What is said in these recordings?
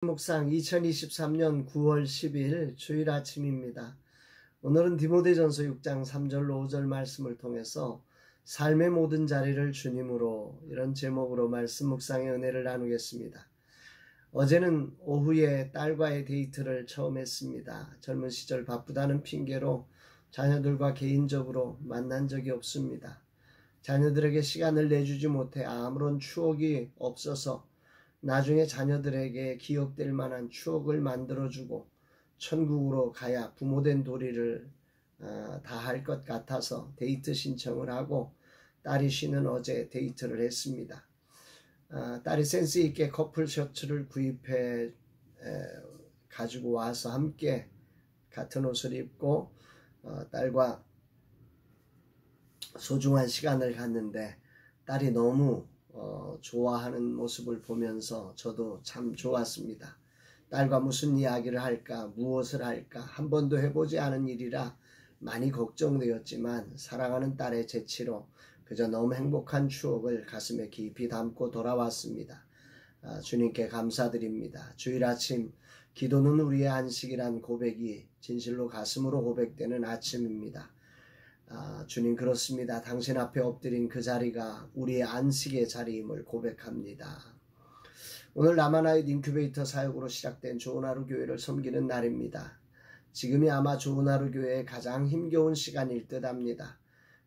묵상 2023년 9월 10일 주일 아침입니다. 오늘은 디모데전서 6장 3절로 5절 말씀을 통해서 삶의 모든 자리를 주님으로, 이런 제목으로 말씀 묵상의 은혜를 나누겠습니다. 어제는 오후에 딸과의 데이트를 처음 했습니다. 젊은 시절 바쁘다는 핑계로 자녀들과 개인적으로 만난 적이 없습니다. 자녀들에게 시간을 내주지 못해 아무런 추억이 없어서 나중에 자녀들에게 기억될 만한 추억을 만들어주고 천국으로 가야 부모된 도리를 다 할 것 같아서 데이트 신청을 하고 딸이 쉬는 어제 데이트를 했습니다. 딸이 센스 있게 커플 셔츠를 구입해 가지고 와서 함께 같은 옷을 입고 딸과 소중한 시간을 갖는데, 딸이 너무 좋아하는 모습을 보면서 저도 참 좋았습니다. 딸과 무슨 이야기를 할까, 무엇을 할까, 한 번도 해보지 않은 일이라 많이 걱정되었지만 사랑하는 딸의 재치로 그저 너무 행복한 추억을 가슴에 깊이 담고 돌아왔습니다. 주님께 감사드립니다. 주일 아침 기도는 우리의 안식이란 고백이 진실로 가슴으로 고백되는 아침입니다. 주님, 그렇습니다. 당신 앞에 엎드린 그 자리가 우리의 안식의 자리임을 고백합니다. 오늘 라마나잇 인큐베이터 사역으로 시작된 좋은 하루 교회를 섬기는 날입니다. 지금이 아마 좋은 하루 교회의 가장 힘겨운 시간일 듯 합니다.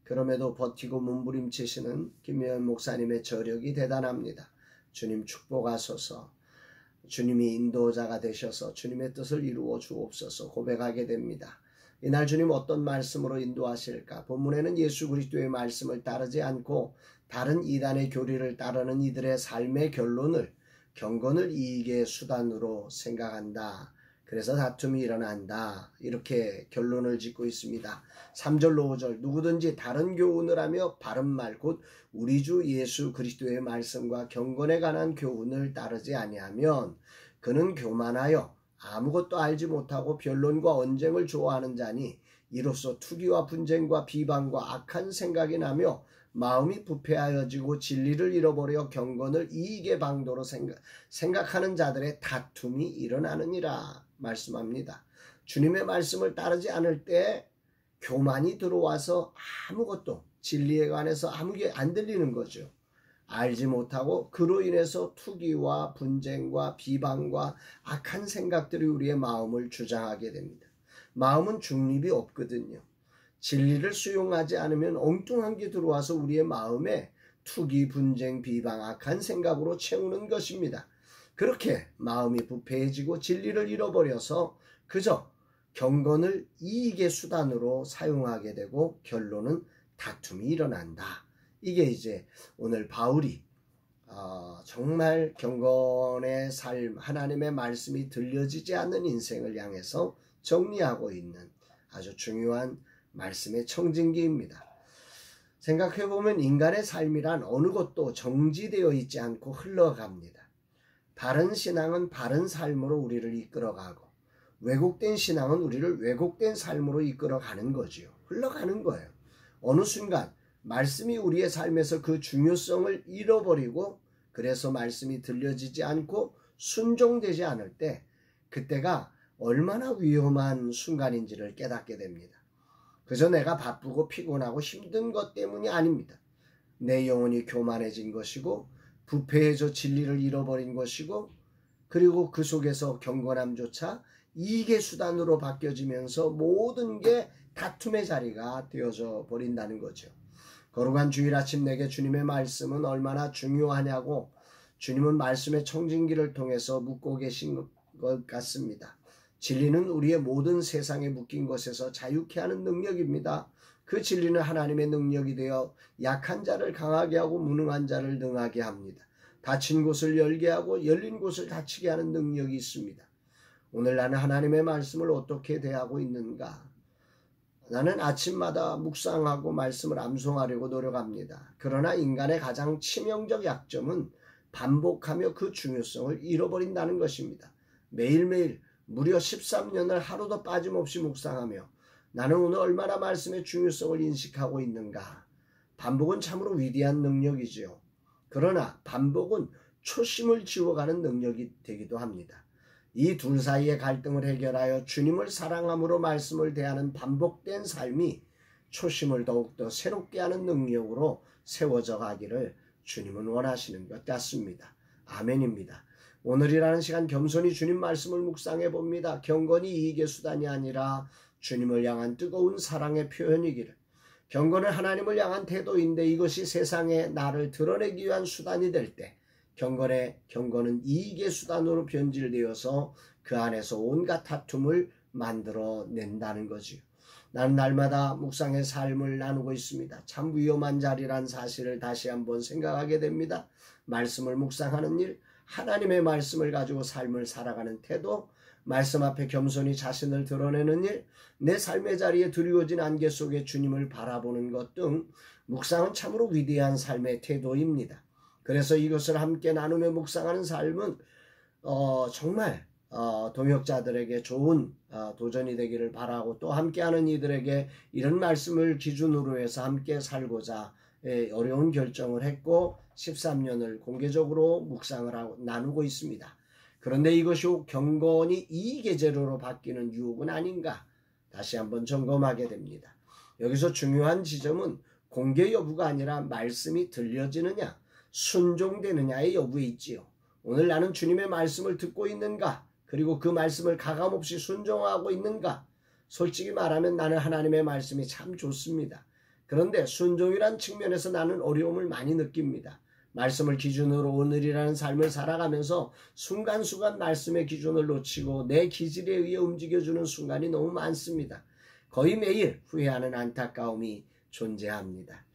그럼에도 버티고 몸부림치시는 김여연 목사님의 저력이 대단합니다. 주님 축복하소서. 주님이 인도자가 되셔서 주님의 뜻을 이루어 주옵소서 고백하게 됩니다. 이날 주님 어떤 말씀으로 인도하실까? 본문에는 예수 그리스도의 말씀을 따르지 않고 다른 이단의 교리를 따르는 이들의 삶의 경건을 이익의 수단으로 생각한다. 그래서 다툼이 일어난다. 이렇게 결론을 짓고 있습니다. 3절로 5절, 누구든지 다른 교훈을 하며 바른 말, 곧 우리 주 예수 그리스도의 말씀과 경건에 관한 교훈을 따르지 아니하면 그는 교만하여 아무것도 알지 못하고 변론과 언쟁을 좋아하는 자니, 이로써 투기와 분쟁과 비방과 악한 생각이 나며 마음이 부패하여지고 진리를 잃어버려 경건을 이익의 방도로 생각하는 자들의 다툼이 일어나느니라 말씀합니다. 주님의 말씀을 따르지 않을 때 교만이 들어와서 아무것도 진리에 관해서 아무게 안 들리는 거죠. 알지 못하고 그로 인해서 투기와 분쟁과 비방과 악한 생각들이 우리의 마음을 주장하게 됩니다. 마음은 중립이 없거든요. 진리를 수용하지 않으면 엉뚱한 게 들어와서 우리의 마음에 투기, 분쟁, 비방, 악한 생각으로 채우는 것입니다. 그렇게 마음이 부패해지고 진리를 잃어버려서 그저 경건을 이익의 수단으로 사용하게 되고 결론은 다툼이 일어난다. 이게 이제 오늘 바울이 정말 경건의 삶, 하나님의 말씀이 들려지지 않는 인생을 향해서 정리하고 있는 아주 중요한 말씀의 청진기입니다. 생각해보면 인간의 삶이란 어느 것도 정지되어 있지 않고 흘러갑니다. 바른 신앙은 바른 삶으로 우리를 이끌어가고, 왜곡된 신앙은 우리를 왜곡된 삶으로 이끌어가는 거지요. 흘러가는 거예요. 어느 순간 말씀이 우리의 삶에서 그 중요성을 잃어버리고, 그래서 말씀이 들려지지 않고 순종되지 않을 때, 그때가 얼마나 위험한 순간인지를 깨닫게 됩니다. 그저 내가 바쁘고 피곤하고 힘든 것 때문이 아닙니다. 내 영혼이 교만해진 것이고 부패해져 진리를 잃어버린 것이고, 그리고 그 속에서 경건함조차 이익의 수단으로 바뀌어지면서 모든 게 다툼의 자리가 되어져 버린다는 거죠. 거룩한 주일 아침 내게 주님의 말씀은 얼마나 중요하냐고 주님은 말씀의 청진기를 통해서 묻고 계신 것 같습니다. 진리는 우리의 모든 세상에 묶인 것에서 자유케 하는 능력입니다. 그 진리는 하나님의 능력이 되어 약한 자를 강하게 하고 무능한 자를 능하게 합니다. 닫힌 곳을 열게 하고 열린 곳을 닫히게 하는 능력이 있습니다. 오늘 나는 하나님의 말씀을 어떻게 대하고 있는가? 나는 아침마다 묵상하고 말씀을 암송하려고 노력합니다. 그러나 인간의 가장 치명적 약점은 반복하며 그 중요성을 잃어버린다는 것입니다. 매일매일 무려 13년을 하루도 빠짐없이 묵상하며 나는 오늘 얼마나 말씀의 중요성을 인식하고 있는가? 반복은 참으로 위대한 능력이지요. 그러나 반복은 초심을 지워가는 능력이 되기도 합니다. 이 둘 사이의 갈등을 해결하여 주님을 사랑함으로 말씀을 대하는 반복된 삶이 초심을 더욱더 새롭게 하는 능력으로 세워져 가기를 주님은 원하시는 것 같습니다. 아멘입니다. 오늘이라는 시간 겸손히 주님 말씀을 묵상해 봅니다. 경건이 이익의 수단이 아니라 주님을 향한 뜨거운 사랑의 표현이기를. 경건은 하나님을 향한 태도인데 이것이 세상에 나를 드러내기 위한 수단이 될 때 경건은 이익의 수단으로 변질되어서 그 안에서 온갖 다툼을 만들어낸다는 거지요. 나는 날마다 묵상의 삶을 나누고 있습니다. 참 위험한 자리란 사실을 다시 한번 생각하게 됩니다. 말씀을 묵상하는 일, 하나님의 말씀을 가지고 삶을 살아가는 태도, 말씀 앞에 겸손히 자신을 드러내는 일, 내 삶의 자리에 드리워진 안개 속에 주님을 바라보는 것 등 묵상은 참으로 위대한 삶의 태도입니다. 그래서 이것을 함께 나누며 묵상하는 삶은 정말 동역자들에게 좋은 도전이 되기를 바라고 또 함께하는 이들에게 이런 말씀을 기준으로 해서 함께 살고자 어려운 결정을 했고 13년을 공개적으로 묵상을 하고 나누고 있습니다. 그런데 이것이 경건이 이익의 재료로 바뀌는 유혹은 아닌가 다시 한번 점검하게 됩니다. 여기서 중요한 지점은 공개 여부가 아니라 말씀이 들려지느냐 순종되느냐의 여부에 있지요. 오늘 나는 주님의 말씀을 듣고 있는가? 그리고 그 말씀을 가감없이 순종하고 있는가? 솔직히 말하면 나는 하나님의 말씀이 참 좋습니다. 그런데 순종이란 측면에서 나는 어려움을 많이 느낍니다. 말씀을 기준으로 오늘이라는 삶을 살아가면서 순간순간 말씀의 기준을 놓치고 내 기질에 의해 움직여주는 순간이 너무 많습니다. 거의 매일 후회하는 안타까움이 존재합니다.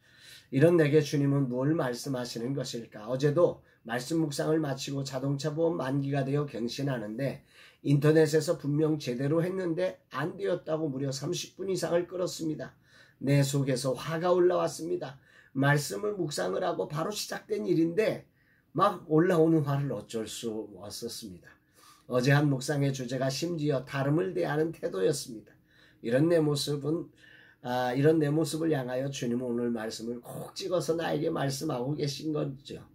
이런 내게 주님은 뭘 말씀하시는 것일까? 어제도 말씀 묵상을 마치고 자동차 보험 만기가 되어 갱신하는데 인터넷에서 분명 제대로 했는데 안 되었다고 무려 30분 이상을 끌었습니다. 내 속에서 화가 올라왔습니다. 말씀을 묵상을 하고 바로 시작된 일인데 막 올라오는 화를 어쩔 수 없었습니다. 어제 한 묵상의 주제가 심지어 다름을 대하는 태도였습니다. 이런 내 모습을 향하여 주님은 오늘 말씀을 콕 찍어서 나에게 말씀하고 계신 거죠.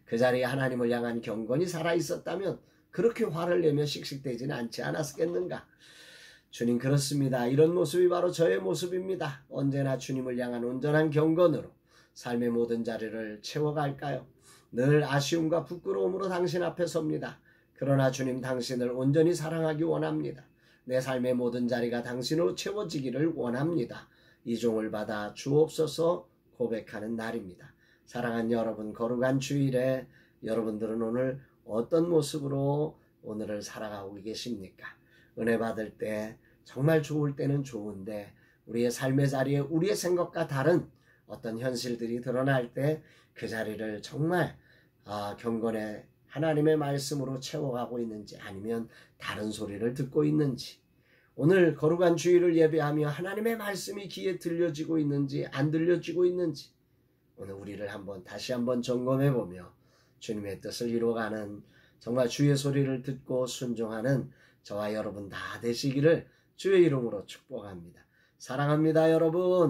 그 자리에 하나님을 향한 경건이 살아있었다면 그렇게 화를 내며 씩씩대지는 않지 않았겠는가. 주님 그렇습니다. 이런 모습이 바로 저의 모습입니다. 언제나 주님을 향한 온전한 경건으로 삶의 모든 자리를 채워갈까요? 늘 아쉬움과 부끄러움으로 당신 앞에 섭니다. 그러나 주님 당신을 온전히 사랑하기 원합니다. 내 삶의 모든 자리가 당신으로 채워지기를 원합니다. 이 종을 받아 주옵소서 고백하는 날입니다. 사랑하는 여러분, 거룩한 주일에 여러분들은 오늘 어떤 모습으로 오늘을 살아가고 계십니까? 은혜 받을 때 정말 좋을 때는 좋은데 우리의 삶의 자리에 우리의 생각과 다른 어떤 현실들이 드러날 때 그 자리를 정말 경건의 하나님의 말씀으로 채워가고 있는지 아니면 다른 소리를 듣고 있는지 오늘 거룩한 주일을 예배하며 하나님의 말씀이 귀에 들려지고 있는지 안 들려지고 있는지 오늘 우리를 다시 한번 점검해보며 주님의 뜻을 이루어가는 정말 주의 소리를 듣고 순종하는 저와 여러분 다 되시기를 주의 이름으로 축복합니다. 사랑합니다, 여러분.